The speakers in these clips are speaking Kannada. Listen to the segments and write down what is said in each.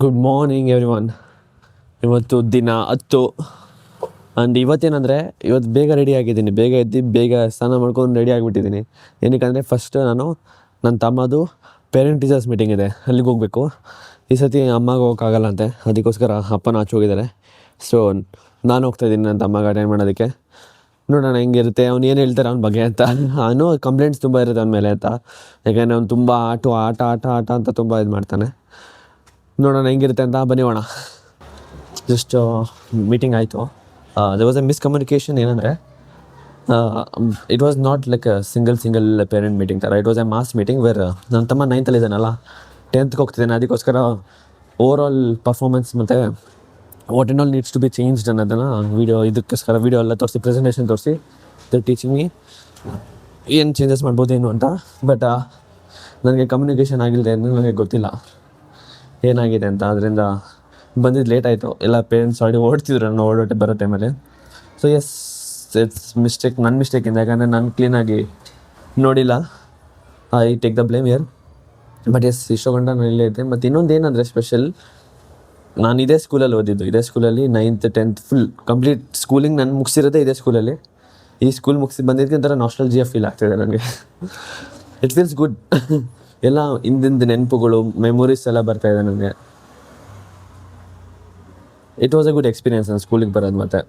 Good morning every one. ಇವತ್ತು ದಿನ 10 ಆ್ಯಂಡ್ ಇವತ್ತೇನೆಂದರೆ ಇವತ್ತು ಬೇಗ ರೆಡಿ ಆಗಿದ್ದೀನಿ. ಬೇಗ ಎದ್ದು ಬೇಗ ಸ್ನಾನ ಮಾಡ್ಕೊಂಡು ರೆಡಿ ಆಗಿಬಿಟ್ಟಿದ್ದೀನಿ. ಏನಕ್ಕೆ ಫಸ್ಟ್ ನಾನು ನನ್ನ ತಮ್ಮದು ಪೇರೆಂಟ್ ಟೀಚರ್ಸ್ ಮೀಟಿಂಗ್ ಇದೆ, ಅಲ್ಲಿಗೆ ಹೋಗಬೇಕು. ಈ ಸತಿ ಅಮ್ಮಗೆ ಹೋಗೋಕ್ಕಾಗಲ್ಲ ಅಂತೆ, ಅದಕ್ಕೋಸ್ಕರ ಅಪ್ಪನ ಆಚೆ ಹೋಗಿದ್ದಾರೆ. ಸೊ ನಾನು ಹೋಗ್ತಾಯಿದ್ದೀನಿ ನನ್ನ ತಮ್ಮಗೆ ಅಟೆಂಡ್ ಮಾಡೋದಕ್ಕೆ. ನೋಡೋಣ ಹೆಂಗಿರುತ್ತೆ, ಅವ್ನು ಏನು ಹೇಳ್ತಾರೆ ಅವ್ನ ಬಗ್ಗೆ ಅಂತ. ಅವನು ಕಂಪ್ಲೇಂಟ್ಸ್ ತುಂಬ ಇರುತ್ತೆ ಅವನ ಮೇಲೆ ಅಂತ, ಯಾಕೆಂದರೆ ಅವ್ನು ತುಂಬ ಆಟ ಅಂತ ತುಂಬ ಇದು ಮಾಡ್ತಾನೆ. ನೋಡೋಣ ಹೆಂಗಿರುತ್ತೆ ಅಂತ, ಬನ್ನಿ ಹೋಣ. ಜಸ್ಟ್ ಮೀಟಿಂಗ್ ಆಯಿತು. They was a miscommunication. ಏನಂದರೆ it was not like single parent meeting ಥರ, it was a mass meeting where ನನ್ನ ತಮ್ಮ 9th ಇದ್ದಾನಲ್ಲ, 10th ಹೋಗ್ತಿದ್ದಾನೆ. ಅದಕ್ಕೋಸ್ಕರ ಓವರ್ ಆಲ್ ಪರ್ಫಾರ್ಮೆನ್ಸ್ ಮತ್ತು what and all needs to be changed ಅನ್ನೋದನ್ನು ಇದಕ್ಕೋಸ್ಕರ ವೀಡಿಯೋ ಎಲ್ಲ ತೋರಿಸಿ, ಪ್ರೆಸೆಂಟೇಷನ್ ತೋರಿಸಿ, ದ ಟೀಚಿಂಗ್ ಮೀ ಏನು ಚೇಂಜಸ್ ಮಾಡ್ಬೋದೇನು ಅಂತ. ಬಟ್ ನನಗೆ ಕಮ್ಯುನಿಕೇಷನ್ ಆಗಿಲ್ಲದೆ ನನಗೆ ಗೊತ್ತಿಲ್ಲ ಏನಾಗಿದೆ ಅಂತ. ಅದರಿಂದ ಬಂದಿದ್ದು ಲೇಟ್ ಆಯಿತು. ಎಲ್ಲ ಪೇರೆಂಟ್ಸ್ ಆಲ್ರೆಡಿ ಓಡ್ತಿದ್ರು ನಾನು ಓಡೋಟೆ ಬರೋ ಟೈಮಲ್ಲಿ. ಸೊ ಎಸ್, ಇಟ್ಸ್ ಮಿಸ್ಟೇಕ್, ನನ್ನ ಮಿಸ್ಟೇಕಿಂದ. ಯಾಕಂದರೆ ನಾನು ಕ್ಲೀನಾಗಿ ನೋಡಿಲ್ಲ. I take the blame here. But yes, ಇಷ್ಟೊಂಡ ನಾನು ಇಲ್ಲೇ ಇದ್ದೆ. ಮತ್ತು ಇನ್ನೊಂದು ಏನಂದರೆ ಸ್ಪೆಷಲ್, ನಾನು ಇದೇ ಸ್ಕೂಲಲ್ಲಿ ಓದಿದ್ದು. ಇದೇ ಸ್ಕೂಲಲ್ಲಿ 9th 10th full complete schooling ನಾನು ಮುಗಿಸಿರೋದೇ ಇದೇ ಸ್ಕೂಲಲ್ಲಿ. ಈ ಸ್ಕೂಲ್ ಮುಗಿಸಿ ಬಂದಿದ್ದಕ್ಕೆ ಒಂಥರ ನಾಸ್ಟಾಲ್ಜಿಯಾ ಫೀಲ್ ಆಗ್ತಾಯಿದೆ ನನಗೆ. It feels good. ಎಲ್ಲ ಹಿಂದಿನ ನೆನಪುಗಳು, ಮೆಮೊರೀಸ್ ಎಲ್ಲ ಬರ್ತಾಯಿದೆ ನನಗೆ. It was A good experience ನಾನು ಸ್ಕೂಲಿಗೆ ಬರೋದು. ಮತ್ತೆ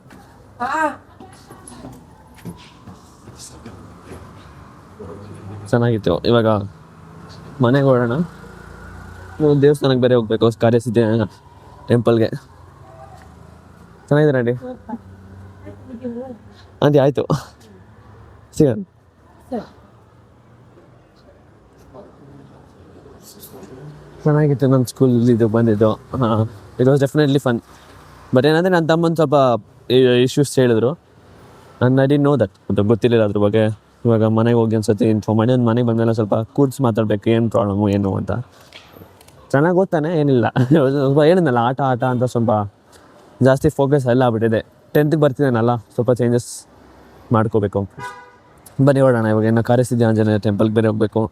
ಚೆನ್ನಾಗಿತ್ತು. ಇವಾಗ ಮನೆಗೆ ಹೊರಡೋಣ. ದೇವಸ್ಥಾನಕ್ಕೆ ಬೇರೆ ಹೋಗ್ಬೇಕು, ಕಾರ್ಯಸಿದ್ಧಿ ಟೆಂಪಲ್ಗೆ. ಚೆನ್ನಾಗಿದ್ದೀರ ಆಂಟಿ? ಆಂಟಿ ಆಯಿತು, ಸಿಗೋಣ. ಚೆನ್ನಾಗಿತ್ತು ನನ್ನ ಸ್ಕೂಲ್ ಇದು ಬಂದಿದ್ದು. It was definitely fun. But ಏನಂದರೆ ನನ್ನ ತಮ್ಮನ ಸ್ವಲ್ಪ ಇಶ್ಯೂಸ್ ಹೇಳಿದ್ರು. ನಾನು ಐ ಡಿಡ್ ನೋ ದಟ್, ಮತ್ತು ಗೊತ್ತಿರಲಿಲ್ಲ ಅದ್ರ ಬಗ್ಗೆ. ಇವಾಗ ಮನೆಗೆ ಹೋಗಿ ಅನ್ಸತಿ ಇನ್ಫಾರ್ಮ್ ಮಾಡಿ, ಒಂದು ಮನೆಗೆ ಬಂದಮೇಲೆ ಸ್ವಲ್ಪ ಕೂರ್ಸಿ ಮಾತಾಡಬೇಕು, ಏನು ಪ್ರಾಬ್ಲಮ್ಮು ಏನು ಅಂತ. ಚೆನ್ನಾಗಿ ಓದ್ತಾನೆ, ಏನಿಲ್ಲ. ಸ್ವಲ್ಪ ಹೇಳಿದ್ನಲ್ಲ ಆಟ ಅಂತ ಸ್ವಲ್ಪ ಜಾಸ್ತಿ ಫೋಕಸ್ ಎಲ್ಲ ಆಗ್ಬಿಟ್ಟಿದೆ. 10th ಬರ್ತಿದ್ದಾನಲ್ಲ, ಸ್ವಲ್ಪ ಚೇಂಜಸ್ ಮಾಡ್ಕೋಬೇಕು. ಬನ್ನಿ ಹೊರಡೋಣ. ಇವಾಗ ಇನ್ನು ಕಾರ್ಯಸಿದ್ಧಿ ಆಂಜನೇಯ ಟೆಂಪಲ್ಗೆ ಬೇರೆ ಹೋಗಬೇಕು,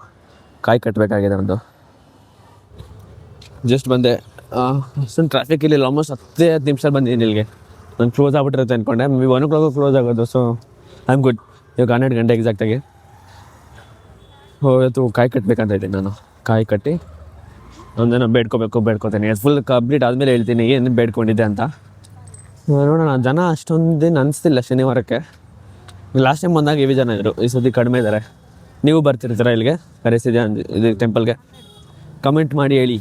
ಕಾಯಿ ಕಟ್ಟಬೇಕಾಗಿದೆ ಒಂದು. ಜಸ್ಟ್ ಬಂದೆ. ಅಷ್ಟೊಂದು ಟ್ರಾಫಿಕ್ ಇರಲಿಲ್ಲ. ಆಲ್ಮೋಸ್ಟ್ 10 ನಿಮಿಷ ಬಂದಿದ್ದೀನಿ ಇಲ್ಲಿಗೆ. ನಾನು ಕ್ಲೋಸ್ ಆಗ್ಬಿಟ್ಟಿರುತ್ತೆ ಅಂದ್ಕೊಂಡೆ. ಮೇ ಬಿ 1 o'clock ಕ್ಲೋಸ್ ಆಗೋದು. So I am good. ಇವಾಗ 12 ಗಂಟೆ ಎಕ್ಸಾಕ್ಟಾಗಿ ಇವತ್ತು ಕಾಯಿ ಕಟ್ಟಬೇಕಂತ ಇದ್ದೀನಿ ನಾನು. ಕಾಯಿ ಕಟ್ಟಿ ಒಂದೇನೋ ಬೇಡ್ಕೋತೀನಿ. ಫುಲ್ ಕಂಪ್ಲೀಟ್ ಆದಮೇಲೆ ಹೇಳ್ತೀನಿ ಏನು ಬೇಡ್ಕೊಂಡಿದ್ದೆ ಅಂತ. ನೋಡೋಣ. ಜನ ಅಷ್ಟೊಂದೇನು ಅನಿಸ್ತಿಲ್ಲ ಶನಿವಾರಕ್ಕೆ. ಲಾಸ್ಟ್ ಟೈಮ್ ಬಂದಾಗ ಇವಿ ಜನ ಇದ್ದರು, ಈ ಸತಿ ಕಡಿಮೆ ಇದ್ದಾರೆ. ನೀವು ಬರ್ತಿರ್ತೀರ ಇಲ್ಲಿಗೆ ಕರೆಸಿದೆ ಇದು ಟೆಂಪಲ್ಗೆ? ಕಮೆಂಟ್ ಮಾಡಿ ಹೇಳಿ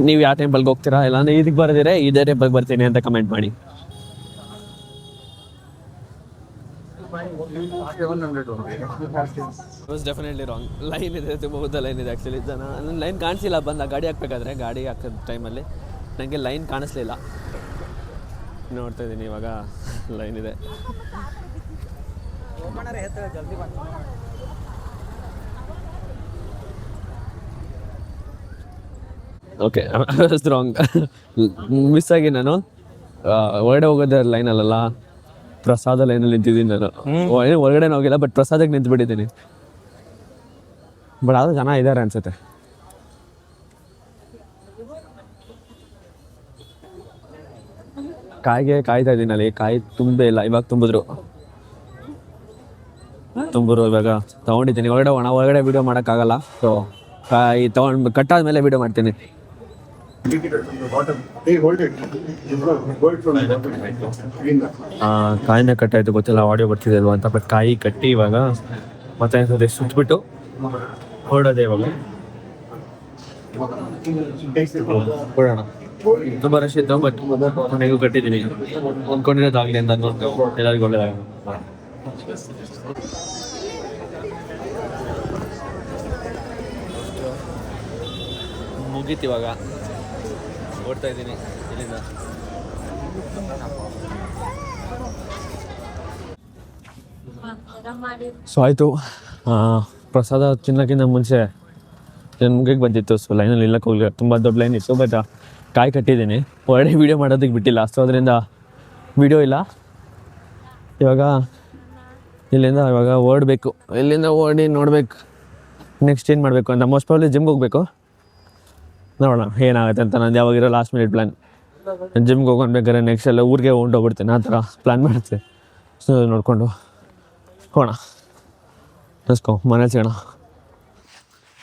ನೀವು ಯಾವ ಟೆಂಪಲ್ಗೆ ಹೋಗ್ತೀರಾ, ಇಲ್ಲಾಂದರೆ ಇದಕ್ಕೆ ಬರೋದಿರೆ ಇದೇ ಟೆಂಪಲ್ಗೆ ಬರ್ತೀನಿ ಅಂತ ಕಮೆಂಟ್ ಮಾಡಿ. Was definitely wrong. ಲೈನ್ ಇದೆ, ತುಂಬ ಉದ್ದ ಲೈನ್ ಇದೆ. ಆ್ಯಕ್ಚುಲಿ ಜನ ನನ್ನ ಲೈನ್ ಕಾಣಿಸಿಲ್ಲ. ಬಂದ ಗಾಡಿ ಹಾಕ್ಬೇಕಾದ್ರೆ, ಗಾಡಿ ಹಾಕೋದು ಟೈಮಲ್ಲಿ ನನಗೆ ಲೈನ್ ಕಾಣಿಸ್ಲಿಲ್ಲ. ನೋಡ್ತಾ ಇದ್ದೀನಿ ಇವಾಗ ಲೈನ್ ಇದೆ. Okay, wrong. ಮಿಸ್ ಆಗಿ ನಾನು ಹೊರಗಡೆ ಹೋಗೋದೇ ಲೈನಲ್ಲ, ಪ್ರಸಾದ ಲೈನಲ್ಲಿ ನಿಂತಿದ್ದೀನಿ ನಾನು. ಹೊರಗಡೆ ಹೋಗಿಲ್ಲ, ಬಟ್ ಪ್ರಸಾದಕ್ಕೆ ನಿಂತ್ಬಿಟ್ಟಿದ್ದೀನಿ. ಬಟ್ ಆದರೂ ಜನ ಇದ್ದಾರೆ ಅನ್ಸುತ್ತೆ. ಕಾಯಿಗೆ ಕಾಯ್ತಾ ಇದ್ದೀನಿ ಅಲ್ಲಿ. ಕಾಯಿ ತುಂಬೇ ಇಲ್ಲ, ಇವಾಗ ತುಂಬಿದ್ರು. ಇವಾಗ ತೊಗೊಂಡಿದ್ದೀನಿ. ಹೊರಗಡೆ ವೀಡಿಯೋ ಮಾಡೋಕ್ಕಾಗಲ್ಲ. ಸೊ ಕಾಯಿ ತೊಗೊಂಡು ಕಟ್ಟಾದ್ಮೇಲೆ ವೀಡಿಯೋ ಮಾಡ್ತೀನಿ. ಕಾಯಿನ ಕಟ್ಟಾಯಿತು, ಗೊತ್ತಿಲ್ಲ ಆಡಿಯೋ ಬರ್ತಿದೆ ಅಲ್ವಾ ಅಂತ. ಬಟ್ ಕಾಯಿ ಕಟ್ಟಿ ಇವಾಗ ಮತ್ತೆ ಅನ್ಸೋದೆ ಸುತ್ತಬಿಟ್ಟು ಹೊರಡೋದೆ ಇವಾಗ. ಹೊರಡೋಣ. ತುಂಬ ರಶ್ ಇತ್ತು, ಬಟ್ ಮನೆಗೂ ಕಟ್ಟಿದ್ದೀನಿ. ಅಂದ್ಕೊಂಡಿರೋದಾಗಲಿ ಅಂತ ಅಂದ್ಕೊಂಡು ಎಲ್ಲರಿಗೂ ಒಳ್ಳೆಯದಾಗ. ಮುಗೀತು ಇವಾಗ. ಓಡ್ತಾ ಇದ್ದೀನಿ ಇಲ್ಲಿಂದ. ಸೊ ಆಯಿತು. ಪ್ರಸಾದ ತಿನ್ನೋಕ್ಕಿಂತ ಮುಂಚೆ ನನ್ನ ಮುಗಿಗೆ ಬಂದಿತ್ತು. ಸೊ ಲೈನಲ್ಲಿ ನಿಲ್ಲಕ್ಕೆ ಹೋಗಲಿಲ್ಲ, ತುಂಬ ದೊಡ್ಡ ಲೈನ್ ಇತ್ತು. ಬಟ್ ಕಾಯಿ ಕಟ್ಟಿದ್ದೀನಿ. ಹೊರಗಡೆ ವೀಡಿಯೋ ಮಾಡೋದಕ್ಕೆ ಬಿಟ್ಟಿಲ್ಲ. ಸೊ ಅದರಿಂದ ವೀಡಿಯೋ ಇಲ್ಲ. ಇವಾಗ ಓಡಬೇಕು. ಇಲ್ಲಿಂದ ಓಡಿ ನೋಡ್ಬೇಕು ನೆಕ್ಸ್ಟ್ ಏನು ಮಾಡಬೇಕು ಅಂತ. ಮೋಸ್ಟ್ ಪ್ರಾಬ್ಲಿ ಜಿಮ್ಗೆ ಹೋಗಬೇಕು. ನೋಡೋಣ ಏನಾಗುತ್ತೆ ಅಂತ. ನಂದು ಯಾವಾಗಿರೋ ಲಾಸ್ಟ್ ಮಿನಿಟ್ ಪ್ಲ್ಯಾನ್. ಜಿಮ್ಗೆ ಹೋಗ್ಬೇಕಾದ್ರೆ ನೆಕ್ಸ್ಟ್ ಎಲ್ಲ ಊರಿಗೆ ಹೊಂಟೋಗ್ಬಿಡ್ತೀನಿ, ಆ ಥರ ಪ್ಲ್ಯಾನ್ ಮಾಡುತ್ತೆ. ಸೊ ನೋಡಿಕೊಂಡು ಹೋಗೋಣ, ನಸ್ಕೊ ಮನೇಲಿ ಸಿಗೋಣ.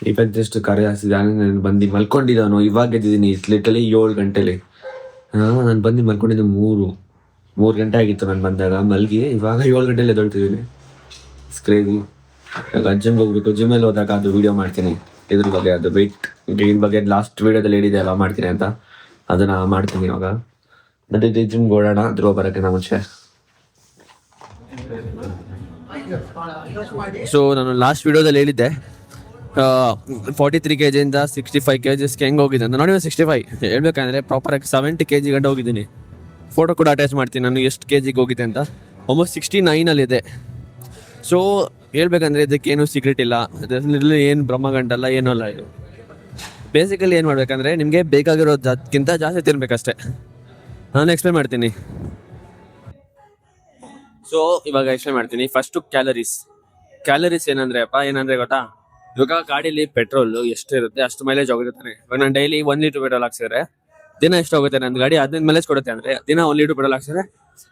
ಇವತ್ತು ಜಸ್ಟ್ ಕರೆ ಹಾಕ್ಸಿದೆ, ನಾನು ಬಂದು ಮಲ್ಕೊಂಡಿದ್ದಾನು. ಇವಾಗ ಎದ್ದಿದ್ದೀನಿ ಲಿಟಲಿ 7 ಗಂಟೆಲಿ. ನಾನು ಬಂದು ಮಲ್ಕೊಂಡಿದ್ದೆ 3 ಗಂಟೆ ಆಗಿತ್ತು ನಾನು ಬಂದಾಗ. ಮಲ್ಗಿ ಇವಾಗ 7 ಗಂಟೆಲಿ ಎದ್ದೊಳ್ತಿದ್ದೀನಿ. ಸ್ಕ್ರೇಜಿ. ಇವಾಗ ಜಿಮ್ಗೆ ಹೋಗ್ಬೇಕು. ಜಿಮ್ಮಲ್ಲಿ ಹೋದಾಗ ಅದು ವೀಡಿಯೋ ಮಾಡ್ತೀನಿ ಇದ್ರ ಬಗ್ಗೆ, ಅದು ವೆಯ್ಟ್ ಗೇನ್ ಬಗ್ಗೆ ಲಾಸ್ಟ್ ವೀಡಿಯೋದಲ್ಲಿ ಹೇಳಿದೆ ಅಲ್ಲ ಮಾಡ್ತೀನಿ ಅಂತ, ಅದನ್ನು ಮಾಡ್ತೀನಿ ಇವಾಗ. ಮತ್ತೆ ಜಿಮ್ಗೆ ಓಡೋಣ ಧ್ರುವ ಬರೋಕ್ಕಿಂತ ಮುಂಚೆ. ಸೊ ನಾನು ಲಾಸ್ಟ್ ವೀಡಿಯೋದಲ್ಲಿ ಹೇಳಿದ್ದೆ 43 kg 65 kg ಹೆಂಗೆ ಹೋಗಿದೆ ಅಂತ. ನೋಡಿ 65 ಹೇಳ್ಬೇಕಂದ್ರೆ ಪ್ರಾಪರಾಗಿ 70 kg ಗಂಟೆ ಹೋಗಿದ್ದೀನಿ. ಫೋಟೋ ಕೂಡ ಅಟ್ಯಾಚ್ ಮಾಡ್ತೀನಿ ನಾನು ಎಷ್ಟು kg ಹೋಗಿದೆ ಅಂತ. ಆಲ್ಮೋಸ್ಟ್ 69 ಸೊ ಹೇಳ್ಬೇಕಂದ್ರೆ ಇದಕ್ಕೇನು ಸೀಕ್ರೆಟ್ ಇಲ್ಲ, ಇದರಲ್ಲಿ ಏನು ಬ್ರಹ್ಮಗಂಟಲ್ಲ ಏನೂ ಅಲ್ಲ. ಇದು ಬೇಸಿಕಲಿ ಏನು ಮಾಡ್ಬೇಕಂದ್ರೆ ನಿಮಗೆ ಬೇಕಾಗಿರೋದಕ್ಕಿಂತ ಜಾಸ್ತಿ ತಿನ್ಬೇಕಷ್ಟೆ. ನಾನು ಎಕ್ಸ್ಪ್ಲೇನ್ ಮಾಡ್ತೀನಿ. ಸೊ ಇವಾಗ ಎಕ್ಸ್ಪ್ಲೇನ್ ಮಾಡ್ತೀನಿ. ಫಸ್ಟು ಕ್ಯಾಲರೀಸ್ ಏನಂದ್ರೆ ಗೊತ್ತಾ, ಇವಾಗ ಗಾಡೀಲಿ ಪೆಟ್ರೋಲ್ ಎಷ್ಟು ಇರುತ್ತೆ ಅಷ್ಟು ಮೈಲೇಜ್ ಹೋಗಿರ್ತಾನೆ. ಇವಾಗ ನಾನು ಡೈಲಿ 1 ಲೀಟರ್ ಪೆಟ್ರೋಲ್ ಹಾಕ್ಸಿದ್ರೆ ದಿನ ಎಷ್ಟು ಹೋಗುತ್ತೆ? ನನ್ನ ಗಾಡಿ 15 ಮೈಲೇಜ್ ಕೊಡುತ್ತೆ ಅಂದರೆ ದಿನ 1 ಲೀಟರ್ ಪೆಟ್ರೋಲ್ ಹಾಕ್ಸಿದ್ರೆ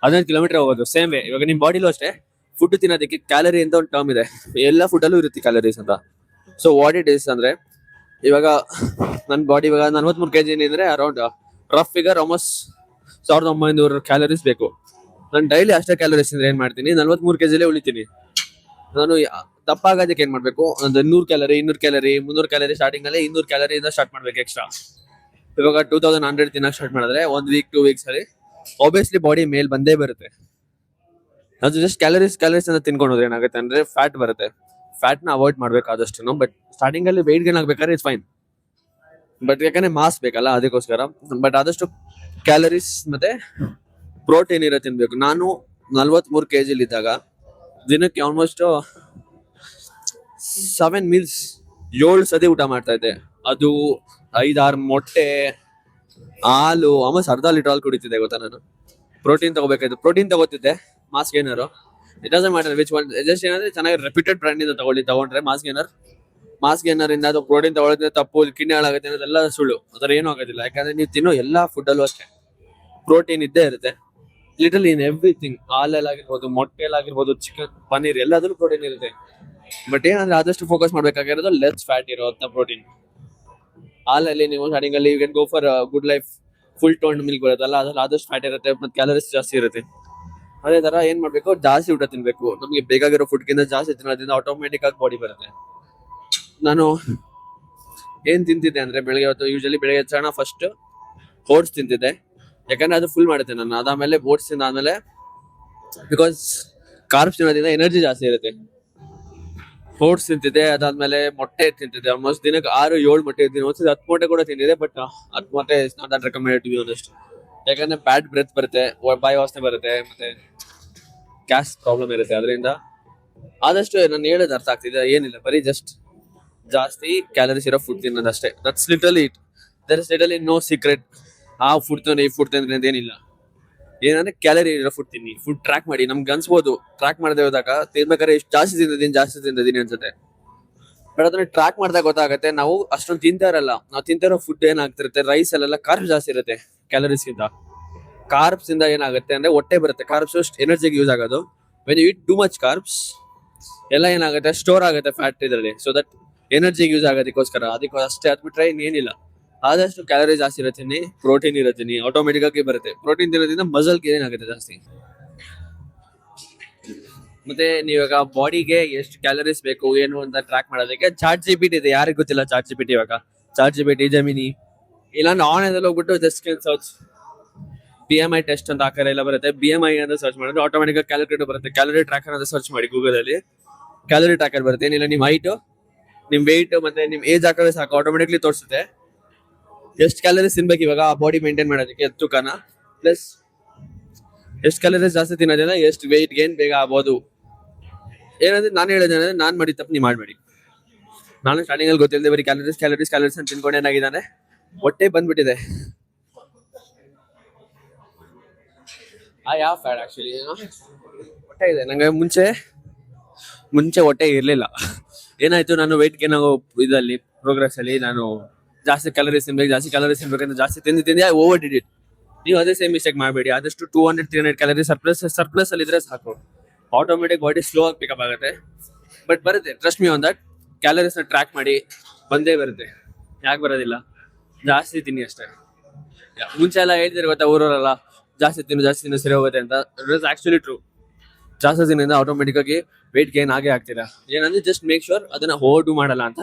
15 ಕಿಲೋಮೀಟರ್ ಹೋಗೋದು. ಸೇಮ್ ವೇ ಇವಾಗ ನಿಮ್ಮ ಬಾಡಿಲೂ ಅಷ್ಟೇ, ಫುಡ್ ತಿನ್ನೋದಕ್ಕೆ ಕ್ಯಾಲರಿ ಅಂತ ಒಂದು ಟರ್ಮ್ ಇದೆ. ಎಲ್ಲ ಫುಡ್ಡಲ್ಲೂ ಇರುತ್ತೆ ಕ್ಯಾಲರೀಸ್ ಅಂತ. ಸೊ ವಾಟ್ ಇಟ್ ಈಸ್ ಅಂದರೆ, ಇವಾಗ ನನ್ನ ಬಾಡಿ ಇವಾಗ 43 kg ಅಂದರೆ around rough figure almost 1900 calories ಬೇಕು. ನಾನು ಡೈಲಿ ಅಷ್ಟೇ ಕ್ಯಾಲರೀಸ್ ಅಂದರೆ ಏನು ಮಾಡ್ತೀನಿ, 43 kg ಉಳಿತೀನಿ. ನಾನು ದಪ್ಪಾಗೋದಕ್ಕೆ ಏನು ಮಾಡಬೇಕು, ಒಂದು 100 ಕ್ಯಾಲರಿ 200 ಕ್ಯಾಲರಿ 300 ಕ್ಯಾಲರಿ ಸ್ಟಾರ್ಟಿಂಗಲ್ಲಿ 200 ಕ್ಯಾಲರಿಯಿಂದ ಸ್ಟಾರ್ಟ್ ಮಾಡಬೇಕು ಎಕ್ಸ್ಟ್ರಾ. ಇವಾಗ 2100 ತಿನ್ನೋಕೆ ಸ್ಟಾರ್ಟ್ ಮಾಡಿದ್ರೆ 1 ವೀಕ್ 2 ವೀಕ್ಸಲ್ಲಿ ಆಬ್ವಿಯಸ್ಲಿ ಬಾಡಿ ಮೇಲ್ ಬಂದೇ ಬರುತ್ತೆ. ಅದು ಜಸ್ಟ್ ಕ್ಯಾಲರೀಸ್ ಅಂತ ತಿನ್ಕೊಂಡು ಹೋದ್ರೆ ಏನಾಗುತ್ತೆ ಅಂದರೆ ಫ್ಯಾಟ್ ಬರುತ್ತೆ. ಫ್ಯಾಟ್ನ ಅವಾಯ್ಡ್ ಮಾಡಬೇಕು ಆದಷ್ಟು. ಬಟ್ ಸ್ಟಾರ್ಟಿಂಗಲ್ಲಿ ವೆಯ್ಟ್ ಗೇನ್ ಆಗಬೇಕಾದ್ರೆ ಇಟ್ಸ್ ಫೈನ್, ಬಟ್ ಯಾಕಂದರೆ ಮಾಸ್ ಬೇಕಲ್ಲ ಅದಕ್ಕೋಸ್ಕರ. ಬಟ್ ಆದಷ್ಟು ಕ್ಯಾಲರೀಸ್ ಮತ್ತು ಪ್ರೋಟೀನ್ ಇರೋ ತಿನ್ಬೇಕು. ನಾನು 43 kg ಇದ್ದಾಗ ದಿನಕ್ಕೆ ಆಲ್ಮೋಸ್ಟ್ 7 ಮೀಲ್ಸ್ 7 ಸತಿ ಊಟ ಮಾಡ್ತಾ ಇದ್ದೆ. ಅದು 5-6 ಮೊಟ್ಟೆ, ಹಾಲು, ಆಲ್ಮೋಸ್ಟ್ ಅರ್ಧ ಲೀಟರ್ ಹಾಲು ಕುಡಿತಿದ್ದೆ ಗೊತ್ತಾ. ನಾನು ಪ್ರೋಟೀನ್ ತಗೋಬೇಕಾಯ್ತು, ಪ್ರೋಟೀನ್ ತಗೋತಿದ್ದೆ. Mass gainer it doesn't matter which one, just ಏನಂದ್ರೆ ಚೆನ್ನಾಗಿ ರೆಪ್ಯೂಟೆಡ್ ಬ್ರ್ಯಾಂಡ್ ಇಂದ ತಗೊಂಡ್ರೆ ಮಾಸ್ ಗೇನರ್ ಇಂದ ಅದು ಪ್ರೋಟೀನ್ ತಗೊಳ್ಳೋದ್ರೆ ತಪ್ಪು, ಕಿಡ್ನಿ ಹಾಳಾಗುತ್ತೆ ಅನ್ನೋದೆಲ್ಲ ಸುಳ್ಳು. ಅದರ ಏನೂ ಆಗೋದಿಲ್ಲ. ಯಾಕಂದ್ರೆ ನೀವು ತಿನ್ನೋ ಎಲ್ಲಾ ಫುಡ್ಡಲ್ಲೂ ಅಷ್ಟೇ ಪ್ರೋಟೀನ್ ಇದ್ದೇ ಇರುತ್ತೆ. ಲಿಟರಲಿ ಇನ್ ಎವ್ರಿಥಿಂಗ್, ಹಾಲಲ್ಲಾಗಿರ್ಬೋದು, ಮೊಟ್ಟೆಲಾಗಿರ್ಬೋದು, ಚಿಕನ್, ಪನ್ನೀರ್ ಎಲ್ಲದಲ್ಲೂ ಪ್ರೋಟೀನ್ ಇರುತ್ತೆ. ಬಟ್ ಏನಂದ್ರೆ ಆದಷ್ಟು ಫೋಕಸ್ ಮಾಡ್ಬೇಕಾಗಿರೋದು ಲೆಸ್ ಫ್ಯಾಟ್ ಇರೋಂಥ ಪ್ರೋಟೀನ್. ಹಾಲಲ್ಲಿ ನೀವು ಸ್ಟಾರ್ಟಿಂಗ್ ಅಲ್ಲಿ you can go for good life full toned milk ಬರುತ್ತಲ್ಲ, ಅದ್ರಲ್ಲಿ ಆದಷ್ಟು ಫ್ಯಾಟ್ ಇರುತ್ತೆ ಮತ್ತು ಕ್ಯಾಲರೀಸ್ ಜಾಸ್ತಿ ಇರುತ್ತೆ. ಅದೇ ತರ ಏನ್ ಮಾಡ್ಬೇಕು, ಜಾಸ್ತಿ ಊಟ ತಿನ್ಬೇಕು. ನಮಗೆ ಬೇಕಾಗಿರೋ ಫುಡ್ಗಿಂತ ಜಾಸ್ತಿ ತಿನ್ನೋದ್ರಿಂದ ಆಟೋಮೆಟಿಕ್ ಆಗಿ ಬಾಡಿ ಬರುತ್ತೆ. ನಾನು ಏನ್ ತಿಂತಿದ್ದೆ ಅಂದ್ರೆ ಯೂಶಲಿ ಬೆಳಗ್ಗೆ ತಕ್ಷಣ ಫಸ್ಟ್ ಓಟ್ಸ್ ತಿಂತಿದ್ದೆ, ಯಾಕಂದ್ರೆ ಅದು ಫುಲ್ ಮಾಡುತ್ತೆ ನಾನು. ಅದಾದ್ಮೇಲೆ ಓಟ್ಸ್ ತಿಂದಾದ್ಮೇಲೆ ಬಿಕಾಸ್ ಕಾರ್ಬ್ಸ್ ತಿನ್ನೋದ್ರಿಂದ ಎನರ್ಜಿ ಜಾಸ್ತಿ ಇರುತ್ತೆ, ಓಟ್ಸ್ ತಿಂತಿದ್ದೆ. ಅದಾದ್ಮೇಲೆ ಮೊಟ್ಟೆ ತಿಂತಿದ್ದೆ. ಆಲ್ಮೋಸ್ಟ್ ದಿನಕ್ಕೆ 6-7 ಮೊಟ್ಟೆ ಇದ್ದೀನಿ. ಒಂದ್ಸತಿ 10 ಮೊಟ್ಟೆ ಕೂಡ ತಿಂದಿದೆ. ಬಟ್ 10 ಮೊಟ್ಟೆ is not that recommended to be honest. ಯಾಕಂದ್ರೆ ಬ್ಯಾಡ್ ಬ್ರೆತ್ ಬರುತ್ತೆ, ಬಾಯಿ ವಾಸನೆ ಬರುತ್ತೆ, ಮತ್ತೆ ಗ್ಯಾಸ್ ಪ್ರಾಬ್ಲಮ್ ಇರುತ್ತೆ. ಅದರಿಂದ ಆದಷ್ಟು ನಾನು ಹೇಳೋದು ಅರ್ಥ ಆಗ್ತಿದೆ ಏನಿಲ್ಲ, ಬರೀ ಜಸ್ಟ್ ಜಾಸ್ತಿ ಕ್ಯಾಲರೀಸ್ ಇರೋ ಫುಡ್ ತಿನ್ನೋದಷ್ಟೇ. That's literally it. There is literally no secret. ಆ ಫುಡ್ ತಿಂದ್ರೆ ಈ ಫುಡ್ ತಿಂದ್ರೆ ಅಂತ ಏನಿಲ್ಲ. ಏನಂದ್ರೆ ಕ್ಯಾಲರಿ ಇರೋ ಫುಡ್ ತಿನ್ನಿ, ಫುಡ್ ಟ್ರ್ಯಾಕ್ ಮಾಡಿ. ನಮ್ಗೆ ಅನ್ಸ್ಬೋದು ಟ್ರ್ಯಾಕ್ ಮಾಡದೆ ಹೋದಾಗ ತಿನ್ಬೇಕಾದ್ರೆ ಎಷ್ಟು ಜಾಸ್ತಿ ತಿಂದಿದ್ದೀನಿ ಅನ್ಸುತ್ತೆ. ಬಟ್ ಅದನ್ನ ಟ್ರ್ಯಾಕ್ ಮಾಡಿದಾಗ ಗೊತ್ತಾಗುತ್ತೆ ನಾವು ಅಷ್ಟೊಂದು ತಿಂತಾರಲ್ಲ. ನಾವು ತಿಂತಾರೋ ಫುಡ್ ಏನಾಗ್ತಿರುತ್ತೆ, ರೈಸ್ ಅಲ್ಲೆಲ್ಲ ಕಾರ್ಬ್ಸ್ ಜಾಸ್ತಿ ಇರುತ್ತೆ ಕ್ಯಾಲರೀಸ್ಗಿಂತ. ಕಾರ್ಬ್ಸ್ ಇಂದ ಏನಾಗುತ್ತೆ ಅಂದ್ರೆ ಹೊಟ್ಟೆ ಬರುತ್ತೆ. ಕಾರ್ಬ್ಸ್ ಎನರ್ಜಿಗೆ ಯೂಸ್ ಆಗೋದು. When you eat too much carbs ಎಲ್ಲ ಏನಾಗುತ್ತೆ, ಸ್ಟೋರ್ ಆಗುತ್ತೆ ಫ್ಯಾಟ್ ಇದರಲ್ಲಿ. ಸೊ ದಟ್ ಎನರ್ಜಿಗೆ ಯೂಸ್ ಆಗೋದಕ್ಕೋಸ್ಕರ. ಅದಕ್ಕೆ ಅಷ್ಟೇ. ಅದು ಬಿಟ್ರೆ ಇನ್ನೇನಿಲ್ಲ. ಆದಷ್ಟು ಕ್ಯಾಲರಿ ಜಾಸ್ತಿ ಇರತ್ತೀನಿ, ಪ್ರೋಟೀನ್ ಇರತ್ತೀನಿ, ಆಟೋಮೆಟಿಕ್ ಆಗಿ ಬರುತ್ತೆ. ಪ್ರೋಟೀನ್ ತಿನ್ನೋದ್ರಿಂದ ಮಸಲ್ ಗೇನ್ ಆಗುತ್ತೆ ಜಾಸ್ತಿ. ಮತ್ತೆ ನೀವಾಗ ಬಾಡಿಗೆ ಎಷ್ಟು ಕ್ಯಾಲರೀಸ್ ಬೇಕು ಏನು ಅಂತ ಟ್ರ್ಯಾಕ್ ಮಾಡೋದಕ್ಕೆ ಚಾಟ್ ಜಿಪಿಟಿ ಇದೆ. ಯಾರಿಗೂ ಗೊತ್ತಿಲ್ಲ ಚಾಟ್ ಜಿಪಿಟಿ. ಇವಾಗ ಚಾಟ್ ಜಿಪಿಟಿ, ಜಮಿನಿ, ಇಲ್ಲ ಆನ್ಲೈನ್ ಹೋಗ್ಬಿಟ್ಟು just can search BMI test ಅಂತ ಹಾಕರೆ ಎಲ್ಲ ಬರುತ್ತೆ. BMI ಅಂತ ಸರ್ಚ್ ಮಾಡಿದ್ರೆ ಆಟೋಮೆಟಿಕ್ ಆಗಿ ಕ್ಯಾಲ್ಕುಲೇಟರ್ ಬರುತ್ತೆ. ಕ್ಯಾಲರಿ ಟ್ರ್ಯಾಕರ್ ಅಂತ ಸರ್ಚ್ ಮಾಡಿ ಗೂಗಲ್ ಅಲ್ಲಿ, ಕ್ಯಾಲರಿ ಟ್ರ್ಯಾಕರ್ ಬರುತ್ತೆ. ಏನಿಲ್ಲ, ನಿಮ್ ಹೈಟ್, ನಿಮ್ ವೆಯ್ಟ್ ಮತ್ತೆ ನಿಮ್ ಏಜ್ ಹಾಕಿದ್ರೆ ಸಾಕು, ಆಟೋಮೆಟಿಕ್ಲಿ ತೋರಿಸುತ್ತೆ ಎಷ್ಟು ಕ್ಯಾಲರೀಸ್ ತಿನ್ಬೇಕು ಇವಾಗ ಆ ಬಾಡಿ ಮೇಂಟೈನ್ ಮಾಡೋದಕ್ಕೆ, ತೂಕನ ಪ್ಲಸ್ ಎಷ್ಟು ಕ್ಯಾಲರೀಸ್ ಜಾಸ್ತಿ ತಿನ್ನೋದ್ರಿಂದ ಎಷ್ಟು ವೆಯ್ಟ್ ಗೇನ್ ಬೇಗ ಆಗ್ಬೋದು. ಏನಂದ್ರೆ ನಾನು ಹೇಳಿದ್ರೆ ನಾನು ಮಾಡಿ ತಪ್ಪು ನೀವು ಮಾಡಬೇಡಿ. ನಾನು ಸ್ಟಾರ್ಟಿಂಗ್ ಅಲ್ಲಿ ಗೊತ್ತಿಲ್ಲದೆ ಬರೀ ಕ್ಯಾಲರೀಸ್ ಅಂತ ತಿನ್ಕೊಂಡು ಏನಾಗಿದ್ದಾನೆ ಹೊಟ್ಟೆ ಬಂದ್ಬಿಟ್ಟಿದೆ. ಯಾವ ಫ್ಯಾಟ್ ಆಕ್ಚುಲಿ ಹೊಟ್ಟೆ ಇದೆ ನಂಗೆ. ಮುಂಚೆ ಹೊಟ್ಟೆ ಇರಲಿಲ್ಲ. ಏನಾಯ್ತು, ನಾನು ವೆಯ್ಟ್ ಗೇನ್ ಆಗೋ ಇದರಲ್ಲಿ ಪ್ರೋಗ್ರೆಸ್ ಅಲ್ಲಿ ನಾನು ಜಾಸ್ತಿ ಕ್ಯಾಲರೀಸ್ ತಿನ್ಬೇಕಂತ ಜಾಸ್ತಿ ತಿಂದು ಓವರ್ ಡಿಡ್ ಇಟ್. ನೀವು ಅದೇ ಸೇಮ್ ಮಿಸ್ಟೇಕ್ ಮಾಡಬೇಡಿ. ಆದಷ್ಟು 200-300 ಕ್ಯಾಲರಿ ಸರ್ಪ್ಲಸ್ ಅಲ್ಲಿ ಇದ್ರೆ ಸಾಕು. ಆಟೋಮೆಟಿಕ್ ಬಾಡಿ ಸ್ಲೋ ಆಗಿ ಪಿಕಪ್ ಆಗುತ್ತೆ. ಬಟ್ ಬರುತ್ತೆ, ಟ್ರಸ್ಟ್ ಮೀ ಆನ್ ದಟ್. ಕ್ಯಾಲರೀಸ್ನ ಟ್ರ್ಯಾಕ್ ಮಾಡಿ ಬಂದೇ ಬರುತ್ತೆ. ಯಾಕೆ ಬರೋದಿಲ್ಲ? ಜಾಸ್ತಿ ತಿನ್ನಿ ಅಷ್ಟೇ. ಮುಂಚೆ ಎಲ್ಲ ಹೇಳ್ತಿದ್ರು ಗೊತ್ತಾ ಊರವರೆಲ್ಲ, ಜಾಸ್ತಿ ತಿನ್ನು ಸರಿ ಹೋಗುತ್ತೆ ಅಂತ. It is actually true. ಜಾಸ್ತಿ ತಿನ್ನಿಂದ ಆಟೋಮೆಟಿಕ್ ಆಗಿ ವೆಯ್ಟ್ ಗೇನ್ ಆಗೇ ಆಗ್ತೀರಾ. ಏನಂದ್ರೆ ಜಸ್ಟ್ ಮೇಕ್ ಶೋರ್ ಅದನ್ನ ಓವರ್ ಡೂ ಮಾಡಲ್ಲ ಅಂತ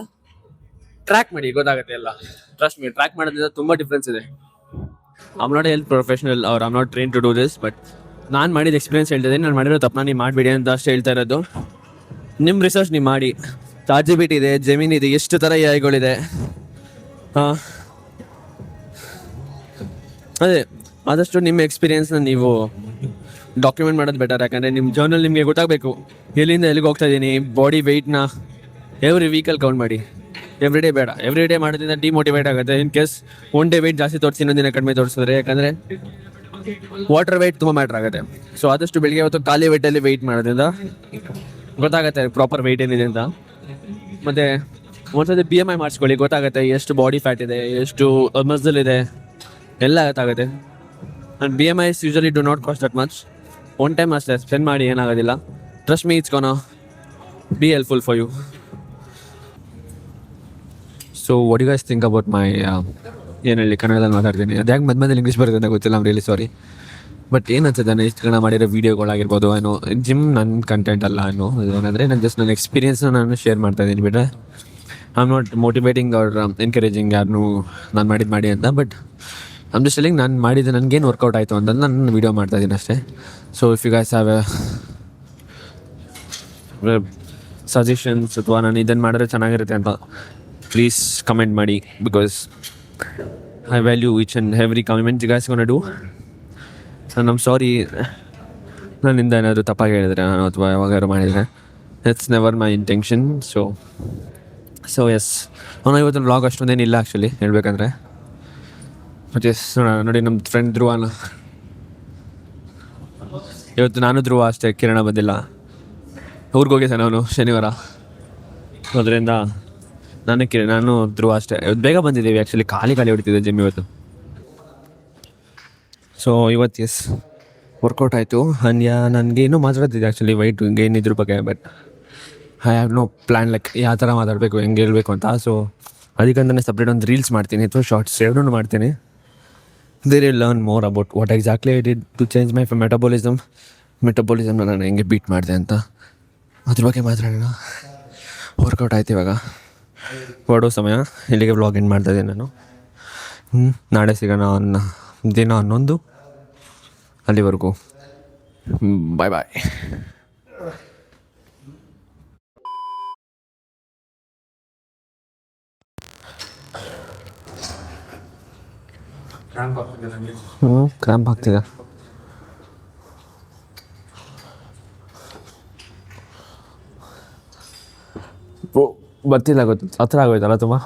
ಟ್ರ್ಯಾಕ್ ಮಾಡಿ, ಗೊತ್ತಾಗುತ್ತೆ ಎಲ್ಲ. ಟ್ರಸ್ಟ್ ಮೀ, ಟ್ರ್ಯಾಕ್ ಮಾಡೋದ್ರಿಂದ ತುಂಬಾ ಡಿಫ್ರೆನ್ಸ್ ಇದೆ. I am not health professional or I am not train to do this, but ನಾನು ಮಾಡಿದ ಎಕ್ಸ್ಪೀರಿಯನ್ಸ್ ಹೇಳ್ತಿದ್ದೀನಿ. ನಾನು ಮಾಡಿರೋ ತಪ್ಪನ್ನ ನೀವು ಮಾಡಬೇಡಿ ಅಂತ ಅಷ್ಟೇ ಹೇಳ್ತಾ ಇರೋದು. ನಿಮ್ಮ ರಿಸರ್ಚ್ ನೀವು ಮಾಡಿ. ChatGPT ಇದೆ, ಜೆಮಿನಿ ಇದೆ, ಎಷ್ಟು ಥರ AI ಗಳಿದೆ. ಹಾಂ, ಅದೇ ಆದಷ್ಟು ನಿಮ್ಮ ಎಕ್ಸ್ಪೀರಿಯನ್ಸ್ನ ನೀವು ಡಾಕ್ಯುಮೆಂಟ್ ಮಾಡೋದು ಬೆಟರ್. ಯಾಕಂದರೆ ನಿಮ್ಮ ಜರ್ನಲ್ ನಿಮಗೆ ಗೊತ್ತಾಗಬೇಕು ಎಲ್ಲಿಂದ ಎಲ್ಲಿಗೆ ಹೋಗ್ತಾ ಇದ್ದೀನಿ. ಬಾಡಿ ವೆಯ್ಟ್ನ ಎವ್ರಿ ವೀಕಲ್ಲಿ ಕೌಂಟ್ ಮಾಡಿ. ಎವ್ರಿ ಡೇ ಬೇಡ. ಎವ್ರಿ ಡೇ ಮಾಡೋದ್ರಿಂದ ಡಿಮೋಟಿವೇಟ್ ಆಗುತ್ತೆ. In case one day weight ಜಾಸ್ತಿ ತೋರಿಸಿ ಇನ್ನೊಂದು ದಿನ ಕಡಿಮೆ ತೋರಿಸಿದ್ರೆ, ಯಾಕಂದರೆ ವಾಟರ್ ವೆಯ್ಟ್ ತುಂಬ ಮ್ಯಾಟ್ರ್ ಆಗುತ್ತೆ. ಸೊ ಆದಷ್ಟು ಬೆಳಿಗ್ಗೆ ಹೊತ್ತು ಖಾಲಿ ವೆಯ್ಟಲ್ಲಿ ವೆಯ್ಟ್ ಮಾಡೋದ್ರಿಂದ ಗೊತ್ತಾಗುತ್ತೆ ಪ್ರಾಪರ್ ವೆಯ್ಟ್ ಏನಿದೆ ಅಂತ. ಮತ್ತು ಒಂದ್ಸತಿ BMI ಮಾಡಿಸ್ಕೊಳ್ಳಿ, ಗೊತ್ತಾಗುತ್ತೆ ಎಷ್ಟು ಬಾಡಿ ಫ್ಯಾಟ್ ಇದೆ, ಎಷ್ಟು ಮಸಲ್ ಇದೆ, ಎಲ್ಲ ಗೊತ್ತಾಗುತ್ತೆ. ಆ್ಯಂಡ್ BMI usually do not cost that much. One time ಅಷ್ಟೇ ಸ್ಪೆಂಡ್ ಮಾಡಿ, ಏನಾಗೋದಿಲ್ಲ. Trust me, it's gonna be helpful for you. So what you guys think about my ಏನು ಹೇಳಿ, ಕನ್ನಡದಲ್ಲಿ ಮಾತಾಡ್ತೀನಿ. ಅದು ಯಾಕೆ ಮಧ್ಯದಲ್ಲಿ ಇಂಗ್ಲೀಷ್ ಬರುತ್ತೆ ಅಂತ ಗೊತ್ತಿಲ್ಲ. I'm really sorry. ಬಟ್ ಏನು ಅನ್ಸುತ್ತೆ, ನಾನು ಇಷ್ಟು ಕನ್ನಡ ಮಾಡಿರೋ ವೀಡಿಯೋಗಳಾಗಿರ್ಬೋದು, ಏನೋ ಜಿಮ್ ನನ್ನ ಕಂಟೆಂಟ್ ಅಲ್ಲ. ಏನಂದರೆ ನಾನು ಜಸ್ಟ್ ನನ್ನ ಎಕ್ಸ್ಪೀರಿಯನ್ಸ್ನ ನಾನು ಶೇರ್ ಮಾಡ್ತಾಯಿದ್ದೀನಿ ಬಿಟ್ಟರೆ I am not motivating or encouraging ಯಾರನ್ನೂ ನಾನು ಮಾಡಿ ಅಂತ. ಬಟ್ ಐಮ್ ಜಸ್ಟ್ ಟೆಲ್ಲಿಂಗ್ ನಾನು ಮಾಡಿದ್ದು ನನಗೇನು ವರ್ಕೌಟ್ ಆಯಿತು ಅಂತ ನಾನು ವೀಡಿಯೋ ಮಾಡ್ತಾಯಿದ್ದೀನಿ ಅಷ್ಟೇ. So if you guys have suggestions ಅಥವಾ ನಾನು ಇದನ್ನು ಮಾಡಿದ್ರೆ ಚೆನ್ನಾಗಿರುತ್ತೆ ಅಂತ, ಪ್ಲೀಸ್ ಕಮೆಂಟ್ ಮಾಡಿ. Because I value each and every comment you guys gonna do. And I'm sorry, ನನ್ನಿಂದ ಏನಾದರೂ ತಪ್ಪಾಗಿ ಹೇಳಿದ್ರೆ ನಾನು ಅಥವಾ ಯಾವಾಗಾದ್ರು ಮಾಡಿದರೆ, it's never my intention. So yes, ಅವನು ಇವತ್ತಿನ ವ್ಲಾಗ್ ಅಷ್ಟೊಂದೇನಿಲ್ಲ ಆ್ಯಕ್ಚುಲಿ ಹೇಳ್ಬೇಕಂದ್ರೆ. ಬಟ್ ಎಸ್, ನೋಡಿ ನಮ್ಮ ಫ್ರೆಂಡ್ ಧ್ರುವನ ಇವತ್ತು, ನಾನು ಧ್ರುವ ಅಷ್ಟೇ, ಕಿರಣ ಬಂದಿಲ್ಲ. ಊರಿಗೆ ಹೋಗಿದ್ದಾನೆ ಅವನು ಶನಿವಾರ. ಅದರಿಂದ ನಾನು ಧ್ರುವ ಅಷ್ಟೇ ಇವತ್ತು ಬೇಗ ಬಂದಿದ್ದೀವಿ. ಆ್ಯಕ್ಚುಲಿ ಖಾಲಿ ಹೊಡಿತಿದ್ದೆ ಜಿಮ್ ಇವತ್ತು. ಸೊ ಇವತ್ತು ಎಸ್ ವರ್ಕೌಟ್ ಆಯಿತು. ನನಗೆ ಇನ್ನೂ ಮಾತಾಡ್ತಿದ್ದೆ ಆ್ಯಕ್ಚುಲಿ ವೆಯ್ಟ್ ಗೇನ್ ಇದ್ರ ಬಗ್ಗೆ. But I have no plan, like ಯಾವ ಥರ ಮಾತಾಡಬೇಕು, ಹೆಂಗೆ ಹೇಳ್ಬೇಕು ಅಂತ. ಸೊ ಅದಕ್ಕಂತಲೇ ಸಪ್ರೇಟ್ ಒಂದು ರೀಲ್ಸ್ ಮಾಡ್ತೀನಿ ಅಥವಾ ಶಾರ್ಟ್ಸ್ ಎರಡೂ ಮಾಡ್ತೀನಿ. They will learn more about what exactly I did to change my ಮೆಟಬಾಲಿಸಮ್ನ ನಾನು ಹೆಂಗೆ ಬೀಟ್ ಮಾಡಿದೆ ಅಂತ, ಅದ್ರ ಬಗ್ಗೆ ಮಾತಾಡೋಣ. ವರ್ಕೌಟ್ ಆಯ್ತು, ಇವಾಗ ಹೊರಡೋ ಸಮಯ. ಇಲ್ಲಿಗೆ ವ್ಲಾಗ್ ಎಂಡ್ ಮಾಡ್ತಾಯಿದ್ದೀನಿ ನಾನು. ನಾಳೆ ಸಿಗೋಣ ದಿನ 11. ಅಲ್ಲಿವರೆಗೂ ಬಾಯ್ ಬಾಯ್. ಕ್ರ್ಯಾಂಪ್ ಆಗ್ತಿದೆ. ಬರ್ತಿಲ್ಲ, ಗೊತ್ತು ಹತ್ರ ಆಗೋಯ್ತಲ್ಲ ತುಂಬ.